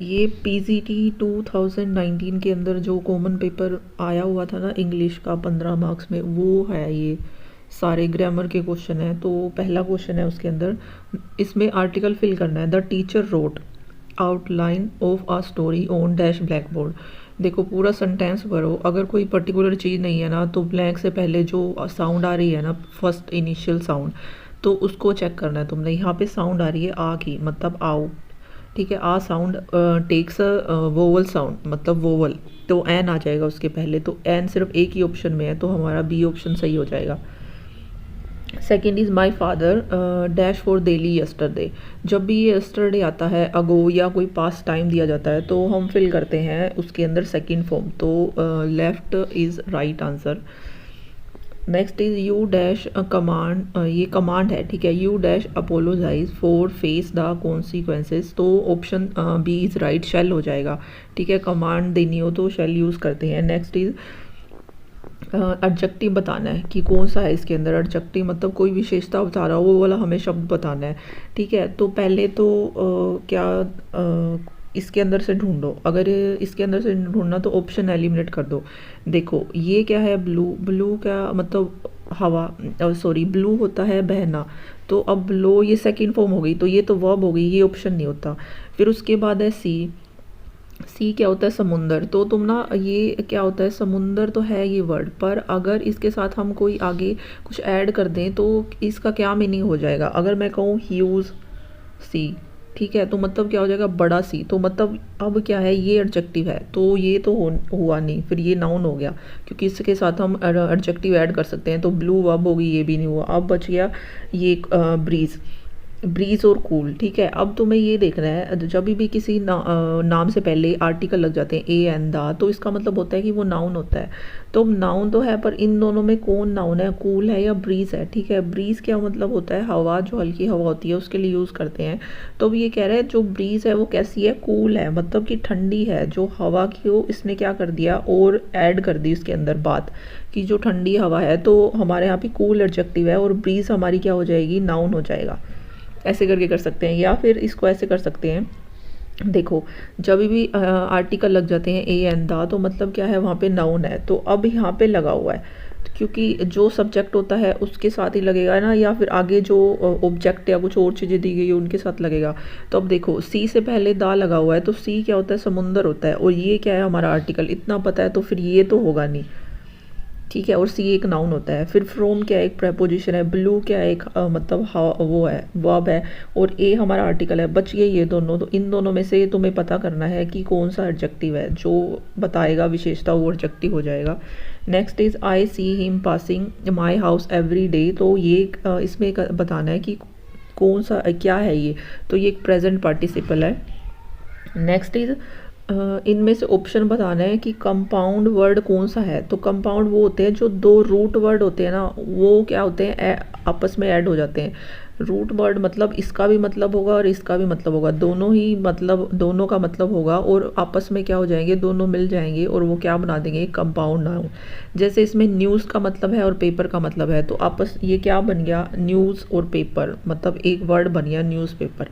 ये पीजीटी 2019 के अंदर जो कॉमन पेपर आया हुआ था ना इंग्लिश का 15 मार्क्स में, वो है ये। सारे ग्रामर के क्वेश्चन है। तो पहला क्वेश्चन है उसके अंदर, इसमें आर्टिकल फिल करना है। The teacher wrote outline of a story on dash blackboard. देखो पूरा सेंटेंस भरो। अगर कोई पर्टिकुलर चीज़ नहीं है ना, तो ब्लैंक से पहले जो साउंड आ रही है ना, फर्स्ट इनिशियल साउंड, तो उसको चेक करना है तुमने। यहाँ पे साउंड आ रही है आ की, मतलब आओ। ठीक है, a sound takes a vowel sound, मतलब वोवल, तो एन आ जाएगा उसके पहले। तो एन सिर्फ एक ही ऑप्शन में है, तो हमारा बी ऑप्शन सही हो जाएगा। Second is my father dash for daily yesterday. जब भी ये यस्टरडे आता है, अगो या कोई पास टाइम दिया जाता है, तो हम फिल करते हैं उसके अंदर सेकेंड फॉर्म। तो left is right answer. Next is you dash command, ये कमांड है। ठीक है, you dash apologise for face the consequences. तो option B is right, shall हो जाएगा। ठीक है, कमांड देनी हो तो शेल यूज़ करते हैं। नेक्स्ट इज एडजेक्टिव बताना है कि कौन सा है इसके अंदर। एडजेक्टिव मतलब कोई विशेषता बता रहा हो, वो वाला हमें शब्द बताना है। ठीक है, तो पहले तो क्या इसके अंदर से ढूंढो। अगर इसके अंदर से ढूंढना तो ऑप्शन एलिमिनेट कर दो। देखो ये क्या है, ब्लू। ब्लू क्या मतलब हवा, सॉरी ब्लू होता है बहना। तो अब ब्लो ये सेकंड फॉर्म हो गई, तो ये तो वर्ब हो गई, ये ऑप्शन नहीं होता। फिर उसके बाद है सी। सी क्या होता है, समुंदर। तो तुम ना, ये क्या होता है, समुंदर तो है ये वर्ड, पर अगर इसके साथ हम कोई आगे कुछ ऐड कर दें तो इसका क्या मीनिंग हो जाएगा। अगर मैं कहूँ ह्यूज सी, ठीक है, तो मतलब क्या हो जाएगा, बड़ा सी। तो मतलब अब क्या है, ये एडजेक्टिव है, तो ये तो हुआ नहीं, फिर ये नाउन हो गया, क्योंकि इसके साथ हम एडजेक्टिव ऐड कर सकते हैं। तो ब्लू अब होगी, ये भी नहीं हुआ। अब बच गया ये ब्रीज। ब्रीज और कूल। ठीक है, अब तुम्हें ये देखना है, जब भी किसी नाम से पहले आर्टिकल लग जाते हैं ए एन दा, तो इसका मतलब होता है कि वो नाउन होता है। तो नाउन तो है, पर इन दोनों में कौन नाउन है, कूल है या ब्रीज है। ठीक है, ब्रीज क्या मतलब होता है, हवा, जो हल्की हवा होती है उसके लिए यूज़ करते हैं। तो अब ये कह रहे हैं जो ब्रीज है वो कैसी है, कूल है, मतलब कि ठंडी है। जो हवा की हो, इसने क्या कर दिया और ऐड कर दी उसके अंदर बात कि जो ठंडी हवा है। तो हमारे यहाँ पे कूल एडजेक्टिव है और ब्रीज हमारी क्या हो जाएगी, नाउन हो जाएगा। ऐसे करके कर सकते हैं, या फिर इसको ऐसे कर सकते हैं। देखो जब भी आर्टिकल लग जाते हैं ए एन दा, तो मतलब क्या है, वहाँ पे नाउन है। तो अब यहाँ पे लगा हुआ है, क्योंकि जो सब्जेक्ट होता है उसके साथ ही लगेगा ना, या फिर आगे जो ऑब्जेक्ट या कुछ और चीज़ें दी गई है उनके साथ लगेगा। तो अब देखो सी से पहले दा लगा हुआ है, तो सी क्या होता है, समुंदर होता है, और ये क्या है हमारा आर्टिकल, इतना पता है, तो फिर ये तो होगा नहीं। ठीक है, और सी एक नाउन होता है। फिर फ्रोम क्या है, एक प्रेपोजिशन है। ब्लू क्या है, एक मतलब वो है, वर्ब है। और ए हमारा आर्टिकल है। बच गए ये दोनों। तो इन दोनों में से तुम्हें पता करना है कि कौन सा एडजेक्टिव है, जो बताएगा विशेषता वो एडजेक्टिव हो जाएगा। Next is I see him passing my house every day. तो ये इसमें बताना है कि कौन सा क्या है ये। तो ये एक प्रेजेंट पार्टिसिपल है। नेक्स्ट इज इनमें से ऑप्शन बताना है कि कंपाउंड वर्ड कौन सा है। तो कंपाउंड वो होते हैं जो दो रूट वर्ड होते हैं ना, वो क्या होते हैं, आपस में ऐड हो जाते हैं। रूट वर्ड मतलब इसका भी मतलब होगा और इसका भी मतलब होगा, दोनों ही मतलब, दोनों का मतलब होगा, और आपस में क्या हो जाएंगे, दोनों मिल जाएंगे, और वो क्या बना देंगे, कंपाउंड नाउन। जैसे इसमें न्यूज़ का मतलब है और पेपर का मतलब है, तो आपस ये क्या बन गया, न्यूज़ और पेपर, मतलब एक वर्ड बन गया newspaper.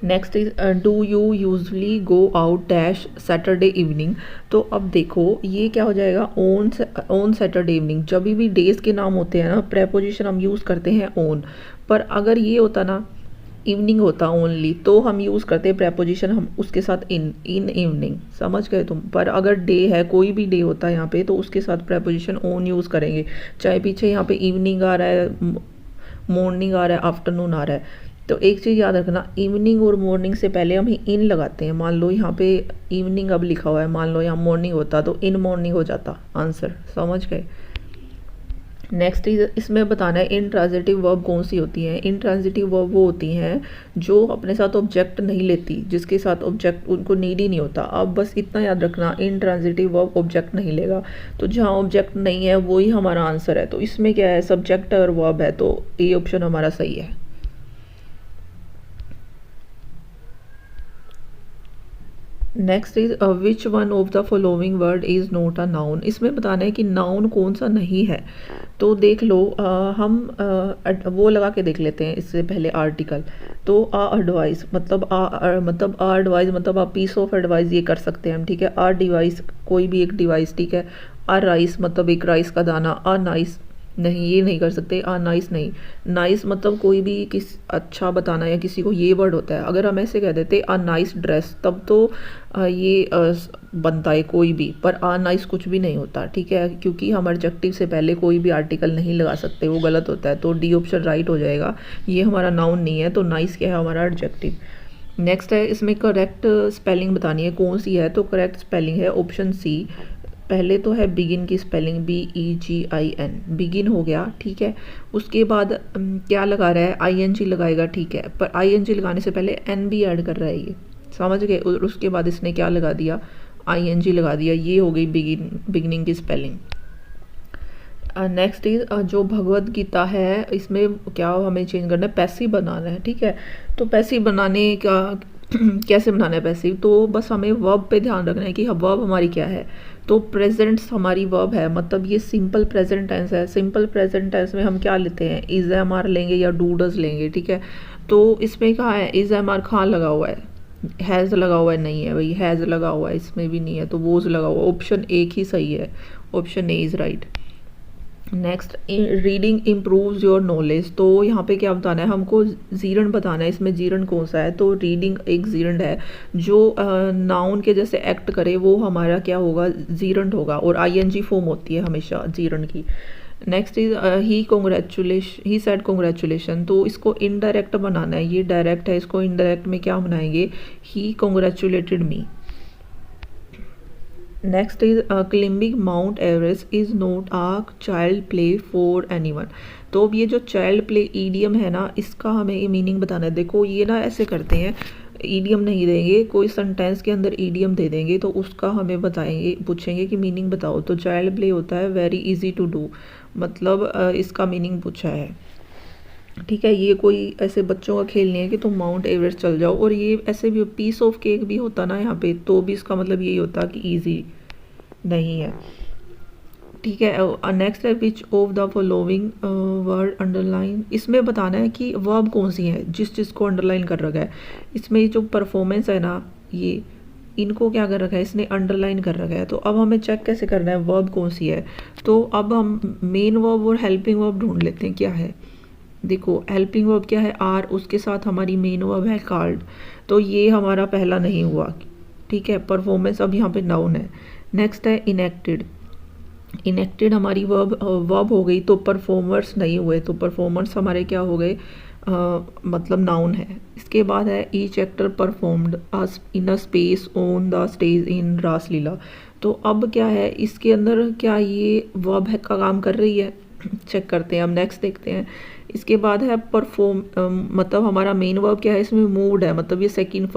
Next is do you usually go out dash Saturday evening. तो अब देखो ये क्या हो जाएगा, ऑन सैटरडे इवनिंग। जब भी डेज के नाम होते हैं ना, प्रेपोजिशन हम यूज़ करते हैं ऑन। पर अगर ये होता ना, इवनिंग होता ओनली, तो हम यूज़ करते हैं प्रेपोजिशन हम उसके साथ इन इवनिंग। समझ गए तुम। पर अगर डे है, कोई भी डे होता है यहाँ पे, तो उसके साथ प्रेपोजिशन ऑन यूज़ करेंगे। चाहे पीछे यहाँ पे इवनिंग आ रहा है, मॉर्निंग आ रहा है, आफ्टरनून आ रहा है। तो एक चीज़ याद रखना, इवनिंग और मॉर्निंग से पहले हम इन लगाते हैं। मान लो यहाँ पे इवनिंग अब लिखा हुआ है, मान लो यहाँ मॉर्निंग होता तो इन मॉर्निंग हो जाता आंसर। समझ गए। नेक्स्ट इसमें बताना है इंट्रांजिटिव वर्ब कौन सी होती हैं। इंट्रांजिटिव वर्ब वो होती हैं जो अपने साथ ऑब्जेक्ट नहीं लेती, जिसके साथ ऑब्जेक्ट उनको नीड ही नहीं होता। अब बस इतना याद रखना, इंट्रांजिटिव वर्ब ऑब्जेक्ट नहीं लेगा। तो जहाँ ऑब्जेक्ट नहीं है वही हमारा आंसर है। तो इसमें क्या है, सब्जेक्ट और वर्ब है, तो ये ऑप्शन हमारा सही है। Next is which one of the following word is not a noun. इसमें बताना है कि नाउन कौन सा नहीं है। तो देख लो वो लगा के देख लेते हैं इससे पहले आर्टिकल। तो एडवाइस मतलब एडवाइस मतलब पीस ऑफ एडवाइस ये कर सकते हैं हम, ठीक है। डिवाइस कोई भी एक डिवाइस, ठीक है। राइस मतलब एक राइस का दाना। नाइस नहीं, ये नहीं कर सकते। नाइस नहीं। नाइस मतलब कोई भी किस अच्छा बताना या किसी को, ये वर्ड होता है। अगर हम ऐसे कह देते नाइस ड्रेस, तब तो बनता है कोई भी, पर नाइस कुछ भी नहीं होता, ठीक है, क्योंकि हम एडजेक्टिव से पहले कोई भी आर्टिकल नहीं लगा सकते, वो गलत होता है। तो डी ऑप्शन राइट हो जाएगा। ये हमारा नाउन नहीं है, तो नाइस क्या है, हमारा एडजेक्टिव। नेक्स्ट है, इसमें करेक्ट स्पेलिंग बतानी है कौन सी है। तो करेक्ट स्पेलिंग है ऑप्शन सी। पहले तो है बिगिन की स्पेलिंग BEGIN, बिगिन हो गया, ठीक है। उसके बाद क्या लगा रहा है, ING लगाएगा, ठीक है, पर ING लगाने से पहले N भी ऐड कर रहा है, ये समझ गए। और उसके बाद इसने क्या लगा दिया, ING लगा दिया। ये हो गई बिगिनिंग की स्पेलिंग। नेक्स्ट इज जो भगवत गीता है, इसमें क्या हमें चेंज करना है, पैसिव बनाना है, ठीक है। तो पैसिव बनाने का कैसे बनाना है पैसिव, तो बस हमें वर्ब पे ध्यान रखना है कि वर्ब हमारी क्या है। तो प्रेजेंट हमारी वर्ब है, मतलब ये सिंपल प्रेजेंट टेंस है। सिंपल प्रेजेंट टेंस में हम क्या लेते हैं, इज एम आर लेंगे या डू डज लेंगे, ठीक है। तो इसमें कहाँ है, इज एम आर कहाँ लगा हुआ है, हैज़ लगा हुआ है, नहीं है भाई, हैज़ लगा हुआ है, इसमें भी नहीं है, तो वोज लगा हुआ है। ऑप्शन एक ही सही है, option A is right. Next, reading improves your knowledge. तो यहाँ पे क्या बताना है हमको, जीरण बताना है। इसमें जीरण कौन सा है, तो रीडिंग एक जीरण है। जो नाउन के जैसे एक्ट करे वो हमारा क्या होगा, जीरण होगा। और ING फॉर्म होती है हमेशा जीरण की। Next is he said congratulation. तो इसको इनडायरेक्ट बनाना है, ये डायरेक्ट है, इसको इनडायरेक्ट में क्या बनाएंगे, he congratulated me. Next is climbing Mount Everest is not a child play for anyone. तो अब ये जो चाइल्ड प्ले ईडियम है ना, इसका हमें मीनिंग बताना है। देखो ये ना ऐसे करते हैं, ईडियम नहीं देंगे, कोई सेंटेंस के अंदर ईडियम दे देंगे, तो उसका हमें बताएंगे, पूछेंगे कि मीनिंग बताओ। तो चाइल्ड प्ले होता है वेरी इजी टू डू, मतलब इसका मीनिंग पूछा है, ठीक है। ये कोई ऐसे बच्चों का खेल नहीं है कि तुम माउंट एवरेस्ट चल जाओ। और ये ऐसे भी पीस ऑफ केक भी होता ना यहाँ पे, तो भी इसका मतलब यही होता कि इजी नहीं है, ठीक है। नेक्स्ट है, which of the following word underline. इसमें बताना है कि वर्ब कौन सी है जिस चीज़ को अंडरलाइन कर रखा है। इसमें जो परफॉर्मेंस है ना, ये इनको क्या कर रखा है, इसने अंडरलाइन कर रखा है। तो अब हमें चेक कैसे करना है वर्ब कौन सी है। तो अब हम मेन वर्ब और हेल्पिंग वर्ब ढूंढ लेते हैं क्या है। देखो हेल्पिंग वर्ब क्या है, आर, उसके साथ हमारी मेन वर्ब है कॉल्ड। तो ये हमारा पहला नहीं हुआ, ठीक है। परफॉर्मेंस अब यहाँ पे नाउन है। नेक्स्ट है इनेक्टेड। इनेक्टेड हमारी वर्ब हो गई, तो परफॉर्मर्स नहीं हुए, तो परफॉर्मर्स हमारे क्या हो गए, मतलब नाउन है। इसके बाद है each actor performed in a space on the stage in Raslila. तो अब क्या है, इसके अंदर क्या ये वर्ब है का काम कर रही है, चेक करते हैं। अब नेक्स्ट देखते हैं। इसके बाद है परफॉर्म, मतलब हमारा मेन वर्ब क्या है, इसमें मूड है, मतलब ये सेकंड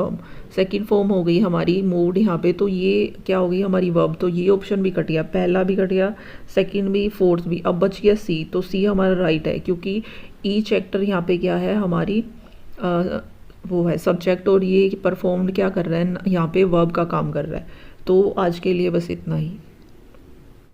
फॉर्म हो गई हमारी मूड यहाँ पे। तो ये क्या हो गई हमारी वर्ब, तो ये ऑप्शन भी कट गया, पहला भी कट गया, सेकंड भी, फोर्थ भी। अब बच गया सी, तो सी हमारा राइट है, क्योंकि ईच एक्टर यहाँ पे क्या है हमारी वो है सब्जेक्ट, और ये परफॉर्म्ड क्या कर रहा है यहाँ पे, वर्ब का काम कर रहा है। तो आज के लिए बस इतना ही।